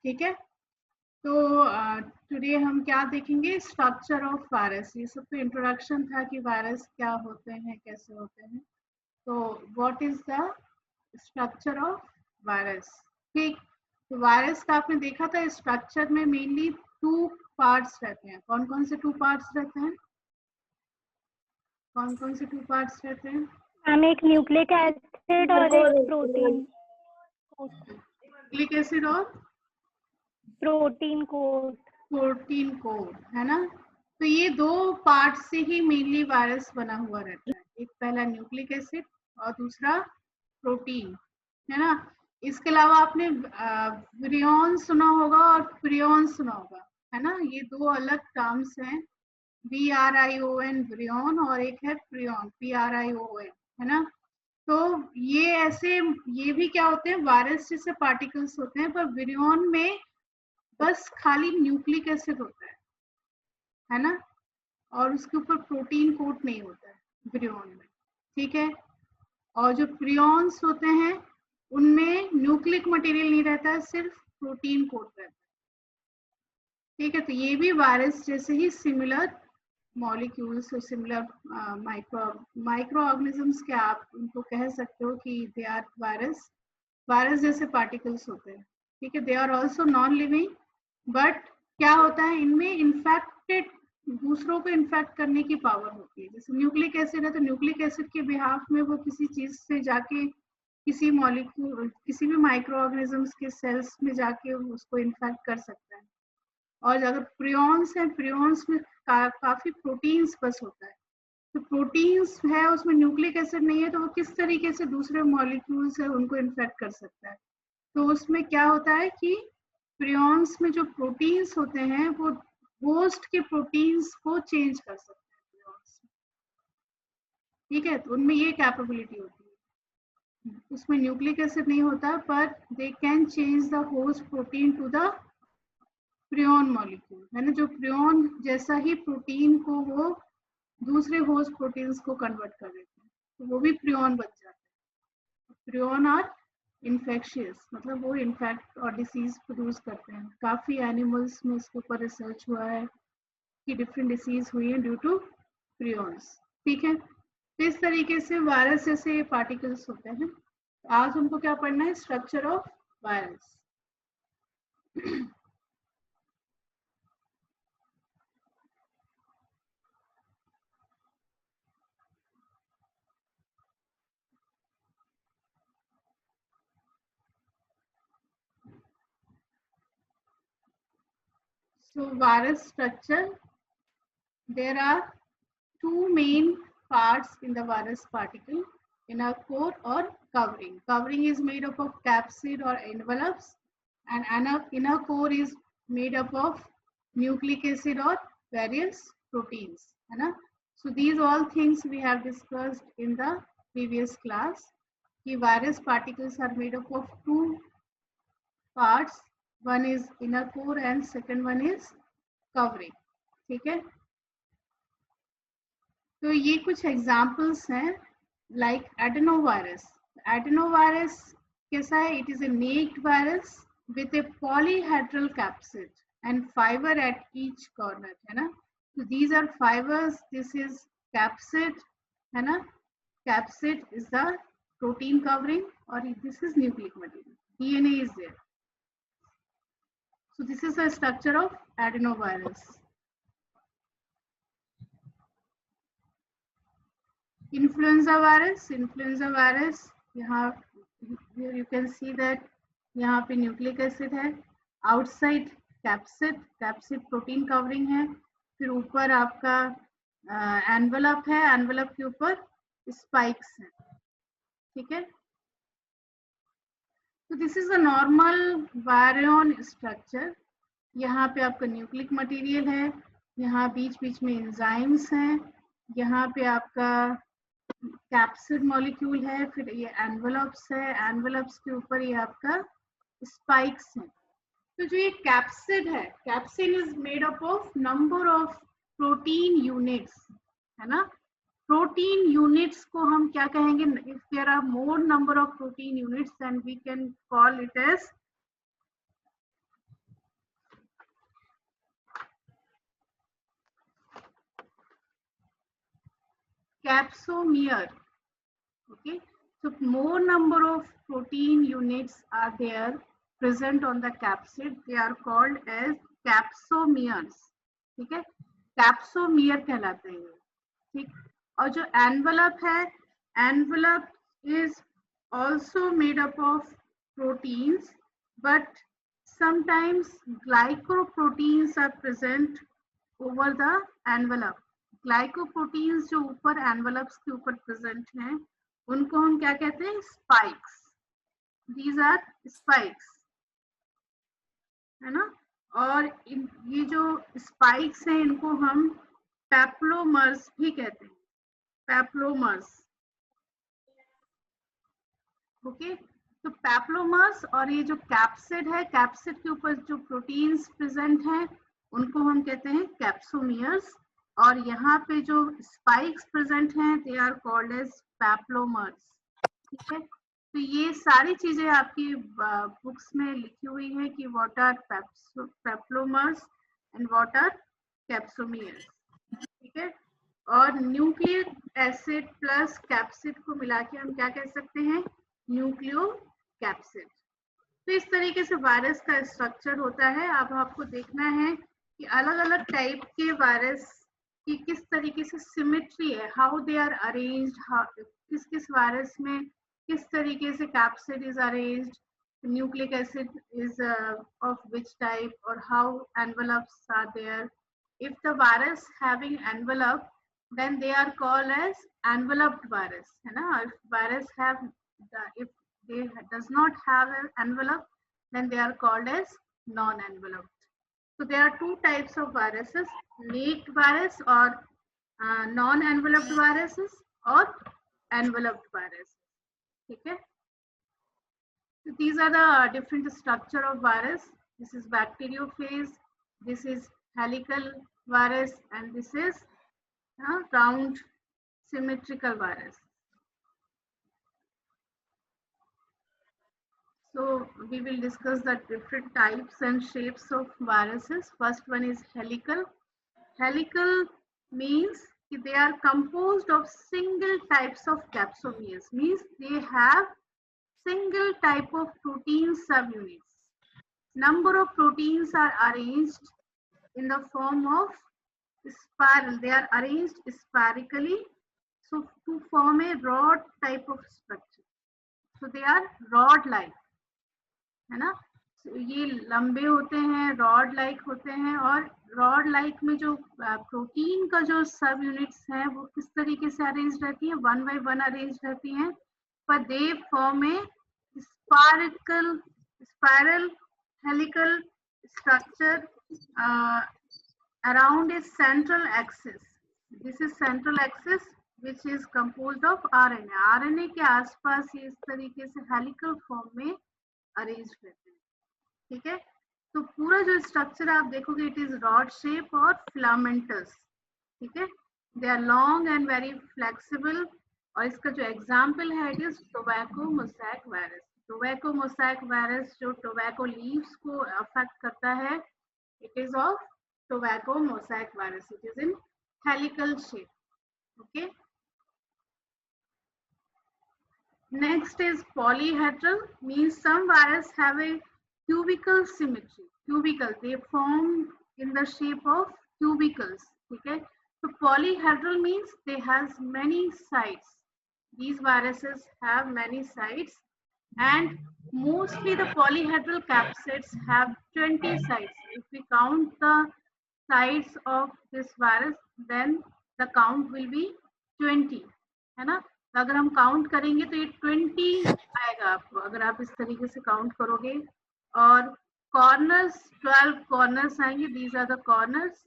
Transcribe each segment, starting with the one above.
ठीक है। तो टुडे हम क्या देखेंगे, स्ट्रक्चर ऑफ वायरस। ये सब तो इंट्रोडक्शन था कि वायरस क्या होते हैं, कैसे होते हैं। तो what is the structure of virus. ठीक, तो वायरस का आपने देखा था स्ट्रक्चर में मेनली 2 पार्ट्स रहते हैं। कौन कौन से 2 पार्ट्स रहते हैं, कौन कौन से 2 पार्ट्स रहते हैं? मैम एक न्यूक्लिक एसिड और एक प्रोटीन। न्यूक्लिक एसिड और प्रोटीन कोड। प्रोटीन कोड, है ना। तो ये 2 पार्ट से ही मेनली वायरस बना हुआ रहता है। एक पहला न्यूक्लिक एसिड और दूसरा प्रोटीन, है ना। इसके अलावा आपने विरियन सुना होगा और प्रियन सुना होगा, है ना। ये 2 अलग टर्म्स हैं, VRION विरियन और एक है प्रियन PRION, है ना। तो ये ऐसे, ये भी क्या होते हैं, वायरस जैसे पार्टिकल्स होते हैं, पर विरियन में बस खाली न्यूक्लिक एसिड होता है ना, और उसके ऊपर प्रोटीन कोट नहीं होता है विरियन में, ठीक है। और जो प्रियॉन्स होते हैं उनमें न्यूक्लिक मटेरियल नहीं रहता है, सिर्फ प्रोटीन कोट रहता है, ठीक है। तो ये भी वायरस जैसे ही सिमिलर मॉलिक्यूल्स और सिमिलर माइक्रो ऑर्गेनिजम्स के आप उनको कह सकते हो कि दे आर वायरस, वायरस जैसे पार्टिकल्स होते हैं, ठीक है। They are also non living, but क्या होता है इनमें इन्फेक्टेड, दूसरों को इन्फेक्ट करने की पावर होती है। जैसे न्यूक्लिक एसिड है तो न्यूक्लिक एसिड के बिहाफ में वो किसी चीज से जाके, किसी मॉलिक्यूल, किसी भी माइक्रो ऑर्गेनिजम्स के सेल्स में जाके उसको इन्फेक्ट कर सकता है। और अगर प्रियॉन्स है, प्रियॉन्स में काफी प्रोटीन्स बस होता है, तो प्रोटीन्स है उसमें न्यूक्लिक एसिड नहीं है, तो वो किस तरीके से दूसरे मॉलिक्यूल्स है उनको इन्फेक्ट कर सकता है। तो उसमें क्या होता है कि प्रियॉन्स में जो प्रोटीन्स होते हैं वो होस्ट के प्रोटीन्स को चेंज कर सकते हैं प्रियॉन्स, ठीक है। तो उनमें ये कैपेबिलिटी होती है। उसमें न्यूक्लिक एसिड नहीं होता, पर they can change the host protein to the prion molecule, है ना। जो प्रियॉन जैसा ही प्रोटीन को वो दूसरे होस्ट प्रोटीन्स को कन्वर्ट कर देते हैं, तो वो भी प्रियॉन बन जाता है। प्रियॉन आर इन्फेक्शियस, मतलब वो इन्फेक्ट और डिसीज प्रोड्यूस करते हैं। काफी एनिमल्स में इसके ऊपर रिसर्च हुआ है कि डिफरेंट डिसीज हुई है ड्यू टू प्रियॉन्स, ठीक है। तो इस तरीके से वायरस जैसे पार्टिकल्स होते हैं। आज हमको क्या पढ़ना है, structure of virus. So virus structure, there are 2 main parts in the virus particle, inner core or covering. Covering is made up of capsid or envelopes, and inner core is made up of nucleic acid or various proteins, है ना. So these all things we have discussed in the previous class. कि virus particles are made up of 2 parts. One is inner core and second one is covering, ठीक है. तो ये कुछ examples हैं, like adenovirus. Adenovirus कैसा है, it is a naked virus with a polyhedral capsid and fiber at each corner, है ना. तो these are fibers, this is capsid, है ना. Capsid is the protein covering और this is nucleic material, DNA is there. So this is the structure of adenovirus. Influenza virus, यहाँ you can see that यहाँ पे nucleic acid है, outside capsid protein covering है, फिर ऊपर आपका envelope है, एनवेलप के ऊपर स्पाइक्स है, ठीक है. तो this is a normal virion structure. यहाँ पे आपका न्यूक्लिक मटेरियल है, यहाँ बीच बीच में एंजाइम्स हैं, यहाँ पे आपका कैप्सिड मॉलिक्यूल है, फिर ये एनवेलप्स है, एनवेलप्स के ऊपर ये आपका स्पाइक्स हैं. तो जो ये कैप्सिड है, capsid is made up of number of protein units, है ना. प्रोटीन यूनिट्स को हम क्या कहेंगे, if there are more number of protein units then we can call it as capsomere. Okay, so more number of protein units are there present on the capsid. They are called as capsomeres. ठीक है, capsomere कहलाते हैं ये. ठीक, और जो envelope है, envelope is also made up of proteins, but sometimes glycoproteins are present over the envelope. Glycoproteins जो ऊपर एनवेलप्स के ऊपर प्रेजेंट हैं उनको हम क्या कहते हैं? स्पाइक्स. दीज आर स्पाइक्स, है ना. और ये जो स्पाइक्स हैं इनको हम पेप्लोमर्स भी कहते हैं. पेप्लोमर्स. ओके, तो पेप्लोमर्स और ये जो कैप्सिड है, कैप्सिड के ऊपर जो प्रोटीन्स प्रेजेंट हैं उनको हम कहते हैं कैप्सोमियर्स. और यहाँ पे जो स्पाइक्स प्रेजेंट हैं they are called as peplomers. ठीक है, तो ये सारी चीजें आपकी बुक्स में लिखी हुई है कि what are peplomers and what are capsomeres. ठीक है, और न्यूक्लिक एसिड प्लस कैप्सिड को मिला के हम क्या कह सकते हैं? न्यूक्लियोकैप्सिड. तो इस तरीके से वायरस का स्ट्रक्चर होता है. अब आपको देखना है कि अलग अलग टाइप के वायरस की किस तरीके से सिमेट्री है, हाउ दे आर अरेंज्ड, किस किस वायरस में किस तरीके से capsid is arranged, nucleic acid is of which type, और how envelopes are there. If the virus having envelope, then they are called as enveloped virus, है ना. If virus have if they does not have an envelope, then they are called as non-enveloped. So there are two types of viruses: naked virus or non-enveloped viruses or enveloped virus. ठीक है, so these are the different structure of virus. This is bacteriophage, this is helical virus, and this is round symmetrical virus. So we will discuss the different types and shapes of viruses. First one is helical. Helical means they are composed of single types of capsomeres, means they have single type of protein subunits. Number of proteins are arranged in the form of spiral. They are arranged spirally, so to form a rod type of structure. So they are rod like, है ना. so ये लंबे होते हैं, rod like होते हैं. और rod like में जो प्रोटीन का जो सब यूनिट्स हैं वो किस तरीके से अरेंज रहती हैं? वन बाय वन अरेंज रहती हैं, पर they form A spiral helical structure around a central axis. This is central axis which is composed of RNA. RNA के आसपास ये इस तरीके से हेलिकल फॉर्म में अरेंज रहते हैं. ठीक है, तो पूरा जो स्ट्रक्चर आप देखोगे इट इज रॉड शेप और फिलामेंटस. ठीक है, they are long and very flexible. और इसका जो एग्जाम्पल है it is tobacco mosaic virus. Tobacco mosaic virus जो टोबैको लीव्स को अफेक्ट करता है, it is of tobacco mosaic virus. It is in helical shape. Okay, next is polyhedral, means some virus have a cubical symmetry. Cubicle, they form in the shape of cubicles. Okay, so polyhedral means they has many sides. These viruses have many sides, and mostly the polyhedral capsids have 20 sides. If we count the sides of this virus, then the count will be 20, है ना. तो अगर हम count करेंगे तो ये 20 आएगा आपको, अगर आप इस तरीके से काउंट करोगे. और कॉर्नर्स 12 कॉर्नर्स आएंगे. दीज आर द कॉर्नर्स,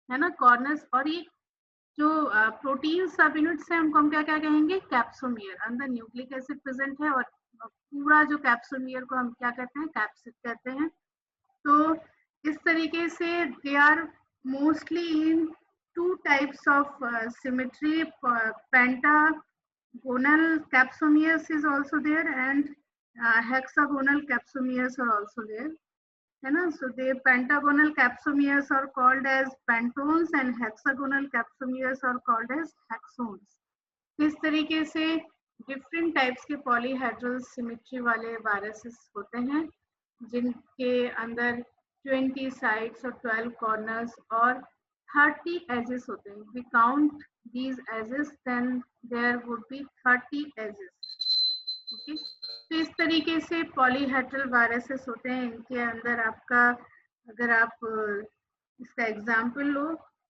है ना, कॉर्नर्स. और ये जो प्रोटीन सब यूनिट्स हैं उनको हम क्या क्या कहेंगे? कैप्सोमियर. अंदर न्यूक्लिक एसिड प्रेजेंट है और पूरा जो कैप्सोमियर को हम क्या कहते हैं? कैप्सिड कहते हैं. तो इस तरीके से they are mostly in two types of symmetry. Pentagonal capsomeres is also there, and hexagonal capsomeres are also there, है ना. So the pentagonal capsomeres are called as pentones and hexagonal capsomeres are called as hexones. इस तरीके से different types के polyhedral symmetry वाले viruses होते हैं जिनके अंदर 20 साइड्स और 12 कॉर्नर्स और 30 एजेस होते हैं. We count these edges, then there would be 30 edges. Okay? तो इस तरीके से पॉलीहेड्रल वायरसेस होते हैं. इनके अंदर आपका, अगर आप इसका एग्जाम्पल लो,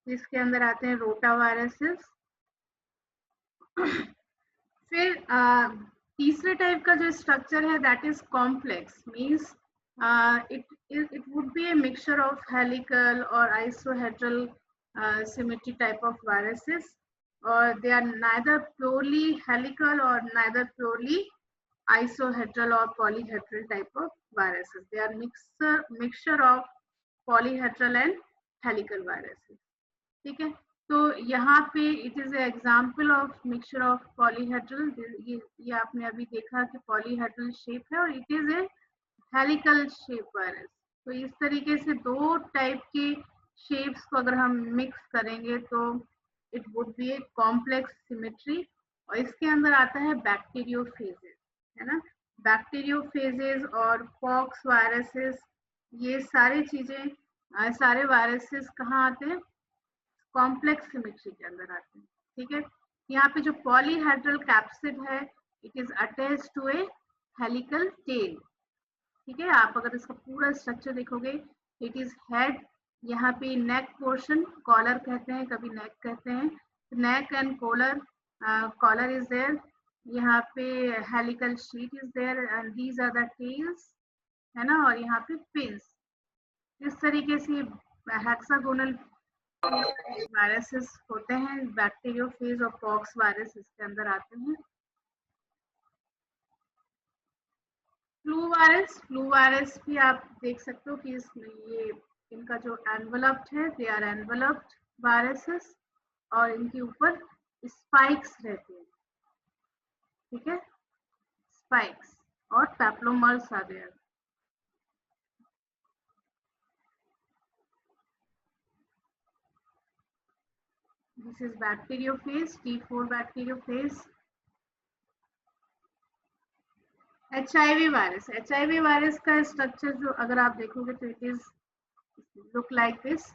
इसके अंदर आते हैं रोटा वायरसेस. फिर तीसरे टाइप का जो स्ट्रक्चर है that is complex. Means it would be a mixture of helical or isohedral symmetry type of viruses, or they are neither purely helical or neither purely isohedral or polyhedral type of viruses. They are mixture of polyhedral and helical viruses. ठीक है, तो यहाँ पे it is example of mixture of polyhedral. ये आपने अभी देखा कि पॉलीहेड्रल शेप है और it is A helical shape virus. तो इस तरीके से दो टाइप के शेप्स को अगर हम मिक्स करेंगे तो it would be a complex symmetry. और इसके अंदर आता है बैक्टीरियोफेजेस, है ना. बैक्टीरियोफेजेस और पॉक्स वायरसेस, ये सारी चीजें, सारे वायरसेस कहाँ आते हैं? कॉम्प्लेक्स सिमेट्री के अंदर आते हैं. ठीक है, यहाँ पे जो पॉलीहेड्रल कैप्सिड है it is attached to a helical tail. ठीक है, आप अगर इसका पूरा स्ट्रक्चर देखोगे, इट इज हेड, यहाँ पे नेक पोर्शन, कॉलर कहते हैं, कभी नेक कहते हैं, neck and collar, collar is there, यहाँ पे helical sheet is there and these are the tails, है ना. और यहाँ पे पिन्स. इस तरीके से हेक्सागोनल वायरसेस होते हैं. बैक्टीरियोफेज और पॉक्स वायरस इसके अंदर आते हैं. फ्लू वायरस भी आप देख सकते हो कि इसमें ये इनका जो एनवलप्ड है, दे आर एनवलप्ड वायरसेस और इनके ऊपर स्पाइक्स रहते हैं. ठीक है, स्पाइक्स और peplomers are there. This is bacteriophage, T4 bacteriophage. HIV virus, HIV virus का स्ट्रक्चर जो अगर आप देखोगे तो it is look like this.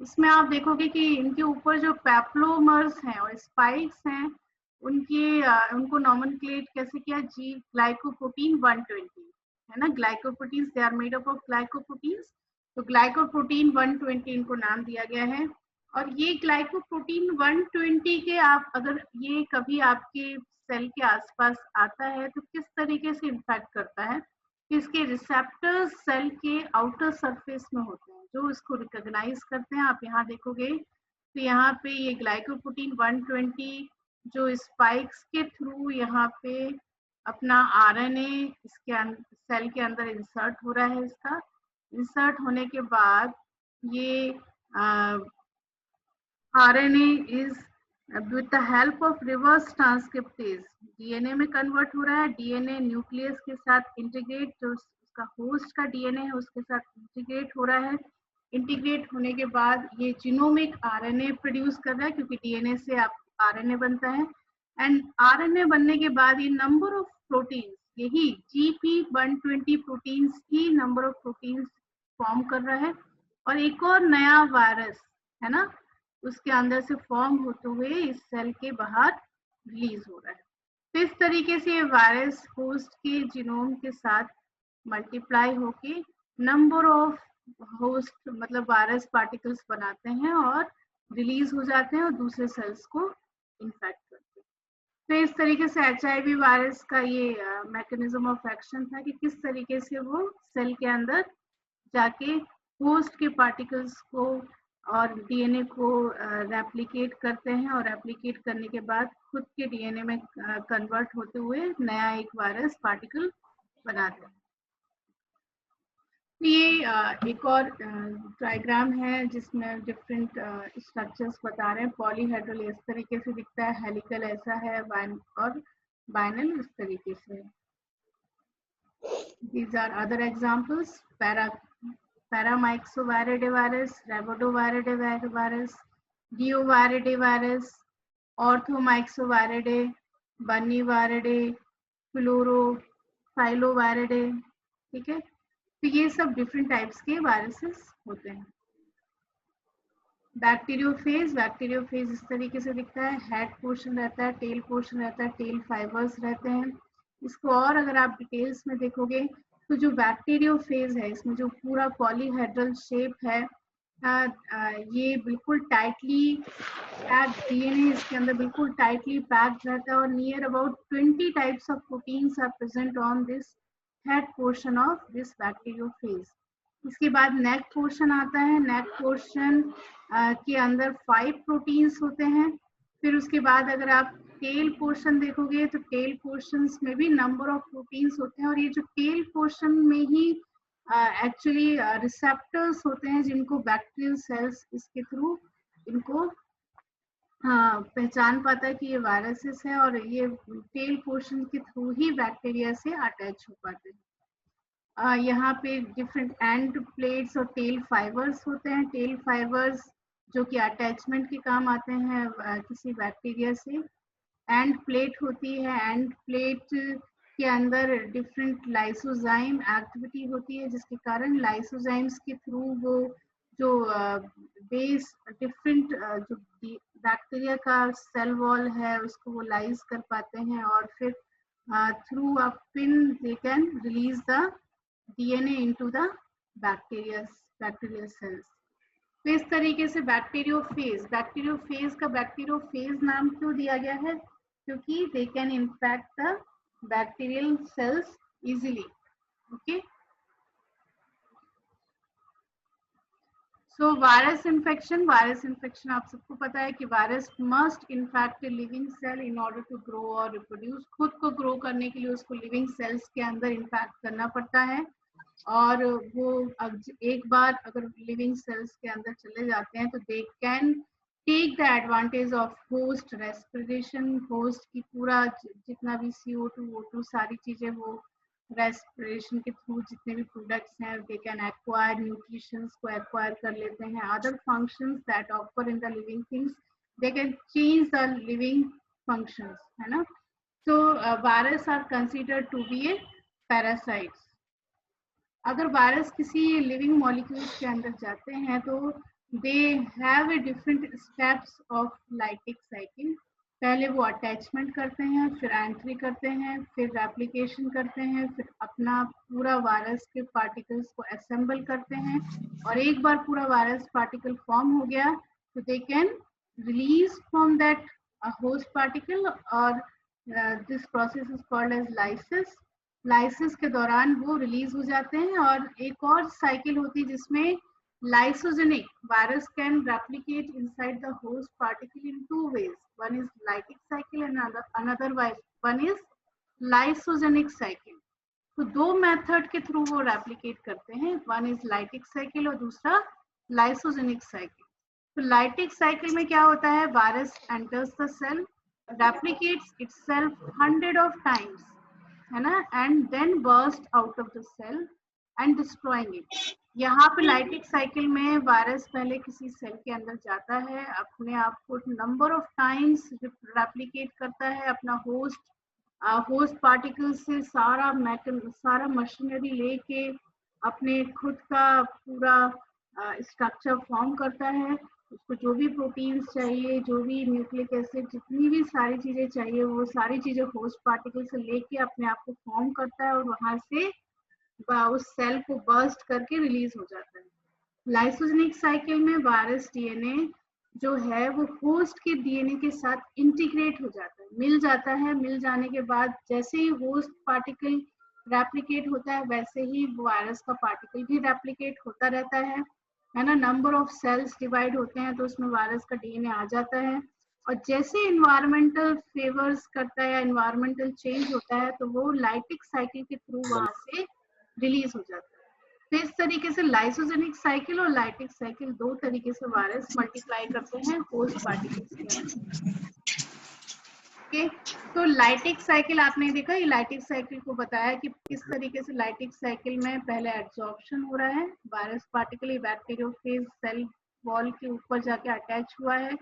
इसमें आप देखोगे कि इनके ऊपर जो पैप्लोमर्स हैं और स्पाइक्स हैं, उनको नॉमेनक्लेट कैसे किया? जी ग्लाइकोप्रोटीन 120, है ना. Glycoproteins, they are made up of glycoproteins. तो ग्लाइकोप्रोटीन 120 इनको नाम दिया गया है. और ये ग्लाइकोप्रोटीन 120 के आप अगर ये कभी आपके सेल के आसपास आता है तो किस तरीके से इम्पैक्ट करता है? इसके रिसेप्टर्स सेल के आउटर सरफेस में होते हैं जो इसको रिकॉग्नाइज करते हैं. आप यहाँ देखोगे तो यहाँ पे ये ग्लाइकोप्रोटीन 120 जो स्पाइक्स के थ्रू यहाँ पे अपना आरएनए इसके सेल के अंदर इंसर्ट हो रहा है. इसका इंसर्ट होने के बाद ये RNA is with the help of reverse transcriptase DNA में कन्वर्ट हो रहा है. DNA न्यूक्लियस के साथ इंटीग्रेट, जो उसका होस्ट का DNA है उसके साथ इंटीग्रेट हो रहा है. इंटीग्रेट होने के बाद ये जीनोमिक RNA प्रोड्यूस कर रहा है, क्योंकि DNA से आप RNA बनता है. एंड RNA बनने के बाद ये नंबर ऑफ प्रोटीन्स, यही GP120 proteins he number of proteins form कर रहा है. और एक और नया वायरस, है ना, उसके अंदर से फॉर्म होते हुए इस सेल के बाहर रिलीज हो रहा है. तो इस तरीके से ये वायरस होस्ट के जीनोम के साथ मल्टीप्लाई होके नंबर ऑफ होस्ट मतलब वायरस पार्टिकल्स बनाते हैं और रिलीज हो जाते हैं और दूसरे सेल्स को इन्फेक्ट करते हैं. तो इस तरीके से HIV वायरस का ये मैकेनिज्म ऑफ एक्शन था कि किस तरीके से वो सेल के अंदर जाके होस्ट के पार्टिकल्स को और DNA को रेप्लिकेट करते हैं और रेप्लिकेट करने के बाद खुद के DNA में कन्वर्ट होते हुए नया एक वायरस पार्टिकल बनाते हैं. ये एक और डायग्राम है जिसमें डिफरेंट स्ट्रक्चर्स बता रहे हैं. पॉलीहेड्रल इस तरीके से दिखता है, हेलिकल ऐसा है, और बाइनल इस तरीके से. These are other examples. Paramyxoviridae virus, Rhabdoviridae virus, Deoviridae virus, ऑर्थोमाइक्सोवायरिडे, बर्नीवायरिडे, फ्लोरोफाइलोवायरिडे, ठीक है। तो ये सब डिफरेंट टाइप्स के वायरसेस होते हैं। बैक्टीरियोफेज इस तरीके से दिखता है, हेड पोर्शन रहता है, टेल पोर्शन रहता है, टेल फाइबर्स रहते हैं। इसको और अगर आप डिटेल्स में देखोगे तो जो बैक्टीरियोफेज है इसमें जो पूरा पॉलीहेड्रल शेप है, ये बिल्कुल टाइटली पैक्ड डीएनए इसके अंदर बिल्कुल टाइटली पैक्ड रहता है और near about 20 types of proteins are present on this head portion of this bacteriophage. इसके बाद नेक पोर्शन आता है। नेक पोर्शन के अंदर 5 प्रोटीन्स होते हैं। फिर उसके बाद अगर आप टेल पोर्शन देखोगे तो टेल पोर्शंस में भी नंबर ऑफ प्रोटीन्स होते हैं और ये जो टेल पोर्शन में ही एक्चुअली रिसेप्टर्स होते हैं जिनको बैक्टीरियल सेल्स इसके थ्रू इनको पहचान पाता है कि ये वायरसेस है और ये टेल पोर्शन के थ्रू ही बैक्टीरिया से अटैच हो पाते हैं। यहाँ पे डिफरेंट एंड प्लेट्स और टेल फाइबर्स होते हैं। टेल फाइबर्स जो कि अटैचमेंट के काम आते हैं किसी बैक्टीरिया से। एंड प्लेट होती है, एंड प्लेट के अंदर डिफरेंट लाइसोजाइम एक्टिविटी होती है जिसके कारण लाइसोजाइम्स के थ्रू वो जो बेस डिफरेंट जो बैक्टीरिया का सेल वॉल है उसको वो लाइज कर पाते हैं और फिर through a pin they can release the DNA into the bacterial cells। तो इस तरीके से बैक्टीरियोफेज का बैक्टीरियोफेज नाम क्यों दिया गया है? क्योंकि they can infect the bacterial cells easily. Okay, so virus infection आप सबको पता है कि virus must infect living cell in order to grow और रिप्रोड्यूस। खुद को ग्रो करने के लिए उसको लिविंग सेल्स के अंदर इन्फेक्ट करना पड़ता है और वो एक बार अगर लिविंग सेल्स के अंदर चले जाते हैं तो they can take the advantage of host respiration. Host की पूरा जितना भी CO2 O2 सारी चीजें वो रेस्पिरेशन के थ्रू जितने भी प्रोडक्ट्स हैं दे कैन एक्वायर न्यूट्रिशंस को एक्वायर कर लेते हैं। Other functions that occur in the living things they can change the living functions, है ना। So virus are considered to be a parasites. अगर वायरस किसी लिविंग मॉलिक्यूल्स के अंदर जाते हैं तो they have a different steps of lytic cycle. पहले वो अटैचमेंट करते हैं, फिर एंट्री करते हैं, फिर रेप्लिकेशन करते हैं, फिर अपना पूरा वायरस के पार्टिकल्स को असेंबल करते हैं और एक बार पूरा वायरस पार्टिकल फॉर्म हो गया तो they can release from that host particle और this process is called as lysis. Lysis के दौरान वो रिलीज हो जाते हैं और एक और साइकिल होती है जिसमें lysogenic virus can replicate inside the host particle in 2 ways। One is lytic cycle and another one is lysogenic cycle. तो 2 मेथड के थ्रू वो रेप्लिकेट करते हैं, वन इज लाइटिक साइकिल और दूसरा लाइसोजेनिक साइकिल। तो लाइटिक साइकिल में क्या होता है, virus enters the cell, replicates itself 100 of times, है ना, and then burst out of the cell and destroying it. यहाँ पे लाइटिक साइकिल में वायरस पहले किसी सेल के अंदर जाता है, अपने आप को नंबर ऑफ टाइम्स रेप्लिकेट करता है, अपना होस्ट पार्टिकल से सारा मशीनरी लेके अपने खुद का पूरा स्ट्रक्चर फॉर्म करता है। उसको जो भी प्रोटीन्स चाहिए, जो भी न्यूक्लिक एसिड, जितनी भी सारी चीजें चाहिए वो सारी चीजें होस्ट पार्टिकल से लेके अपने आप को फॉर्म करता है और वहां से उस सेल को बर्स्ट करके रिलीज हो जाता है। लाइसोजेनिक साइकिल में वायरस डीएनए जो है वो होस्ट के डीएनए के साथ इंटीग्रेट हो जाता है, मिल जाता है। मिल जाने के बाद जैसे ही होस्ट पार्टिकल रेप्लिकेट होता है वैसे ही वायरस का पार्टिकल भी रेप्लिकेट होता रहता है ना। नंबर ऑफ सेल्स डिवाइड होते हैं तो उसमें वायरस का डीएनए आ जाता है और जैसे इन्वायरमेंटल फेवर्स करता है या इन्वायरमेंटल चेंज होता है तो वो लाइटिक साइकिल के थ्रू वहां से रिलीज हो जाता है। तो इस तरीके से लाइसोजेनिक साइकिल और लाइटिक साइकिल 2 तरीके से वायरस मल्टीप्लाई करते हैं होस्ट पार्टिकल्स के अंदर। ओके, तो लाइटिक साइकिल आपने देखा, ये लाइटिक साइकिल को बताया कि किस तरीके से लाइटिक साइकिल में पहले एब्जॉर्प्शन हो रहा है, virus particle bacteriophage cell wall के ऊपर जाके अटैच हुआ है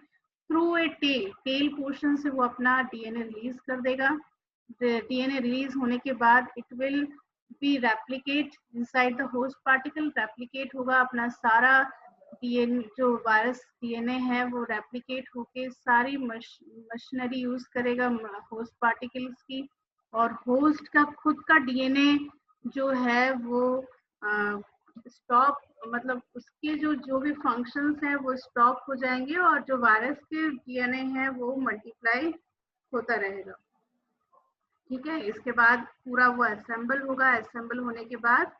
थ्रू ए टेल पोर्शन से वो अपना डीएनए रिलीज कर देगा। डीएनए रिलीज होने के बाद it will be replicate inside the host particle. Replicate होगा अपना सारा डीएनए, जो वायरस डीएनए है वो रेप्लिकेट होके सारी मशीनरी यूज करेगा होस्ट पार्टिकल्स की, और होस्ट का खुद का डीएनए जो है वो स्टॉप, मतलब उसके जो भी फंक्शंस हैं वो स्टॉप हो जाएंगे, और जो वायरस के डीएनए है वो मल्टीप्लाई होता रहेगा। ठीक है, इसके बाद पूरा वो असेंबल होगा। असेंबल होने के बाद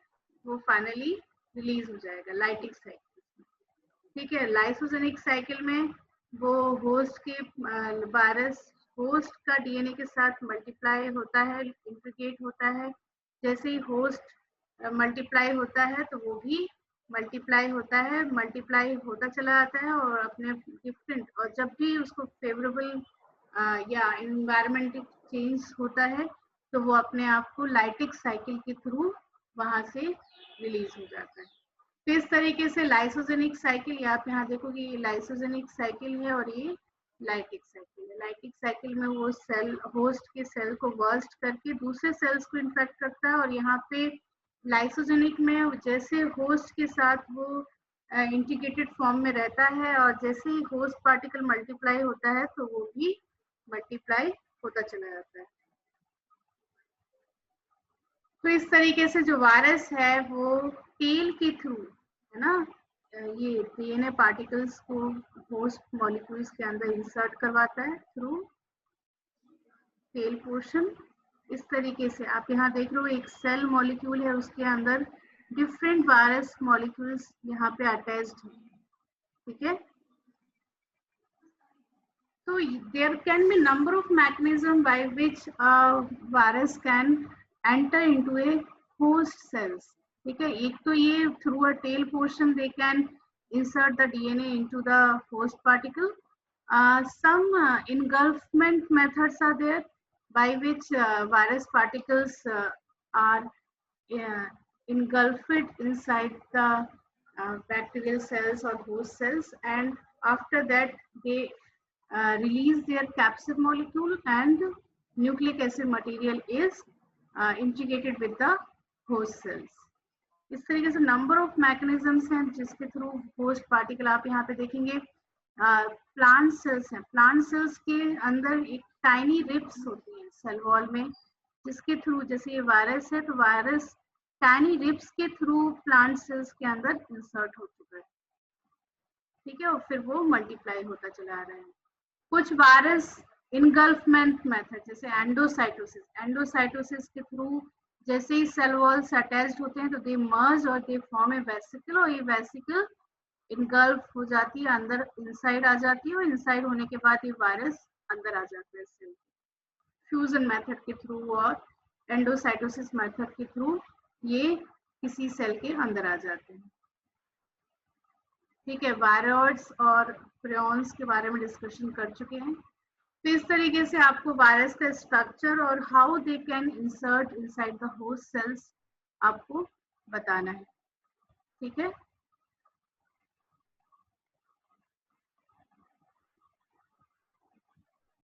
वो फाइनली रिलीज हो जाएगा लाइटिक साइकिल। ठीक है, लाइसोजेनिक साइकिल में वो होस्ट के वायरस होस्ट का डीएनए के साथ मल्टीप्लाई होता है, इंटीग्रेट होता है। जैसे ही होस्ट मल्टीप्लाई होता है तो वो भी मल्टीप्लाई होता है, मल्टीप्लाई होता चला जाता है, और अपने डिफरेंट, और जब भी उसको फेवरेबल या इन्वायरमेंट चेंज होता है तो वो अपने आप को लाइटिक साइकिल के थ्रू वहां से रिलीज हो जाता है। तो इस तरीके से लाइसोजेनिक साइकिल, आप यहाँ देखोगे ये लाइसोजेनिक साइकिल है और ये लाइटिक साइकिल है। लाइटिक साइकिल में वो सेल होस्ट के सेल को बर्स्ट करके दूसरे सेल्स को इन्फेक्ट करता है, और यहाँ पे लाइसोजेनिक में जैसे होस्ट के साथ वो इंटीग्रेटेड फॉर्म में रहता है, और जैसे ही होस्ट पार्टिकल मल्टीप्लाई होता है तो वो भी मल्टीप्लाई होता चला जाता है। तो इस तरीके से जो वायरस है वो टेल के थ्रू, है ना, ये डीएनए पार्टिकल्स को होस्ट मॉलिक्यूल्स के अंदर इंसर्ट करवाता है थ्रू टेल पोर्शन। इस तरीके से आप यहाँ देख रहे हो एक सेल मॉलिक्यूल है, उसके अंदर डिफरेंट वायरस मॉलिक्यूल्स यहाँ पे अटैच्ड है। ठीक है, so there can be number of mechanism by which a virus can enter into a host cells. ठीक है, एक तो ये through a tail portion they can insert the DNA into the host particle. Some engulfment methods are there by which virus particles are engulfed inside the bacterial cells or host cells, and after that they release their capsid molecule and nucleic acid material is integrated with the host cells. इस तरीके से number of mechanisms हैं जिसके through host particle, आप यहाँ पे देखेंगे plant cells हैं। प्लांट सेल्स के अंदर एक टाइनी रिप्स होती हैं सेल वॉल में, जिसके थ्रू, जैसे ये वायरस है तो वायरस टाइनी रिप्स के थ्रू प्लांट सेल्स के अंदर इंसर्ट हो चुका है। ठीक है, और फिर वो मल्टीप्लाई होता चला रहा है। कुछ वायरस इनगल्फमेंट मेथड जैसे एंडोसाइटोसिस के थ्रू जैसे ही सेल वॉल्स अटैच्ड होते हैं तो दे मर्ज और दे फॉर्म ए वेसिकल, और ये वेसिकल इनगल्फ हो जाती है, अंदर इनसाइड आ जाती है, और इनसाइड होने के बाद ये वायरस अंदर आ जाता है सेल। फ्यूजन मेथड के थ्रू और एंडोसाइटोसिस मेथड के थ्रू ये किसी सेल के अंदर आ जाते हैं। ठीक है, वायरॉइड्स और प्रियॉन्स के बारे में डिस्कशन कर चुके हैं। तो इस तरीके से आपको वायरस का स्ट्रक्चर और how they can insert inside the host cells आपको बताना है। ठीक है।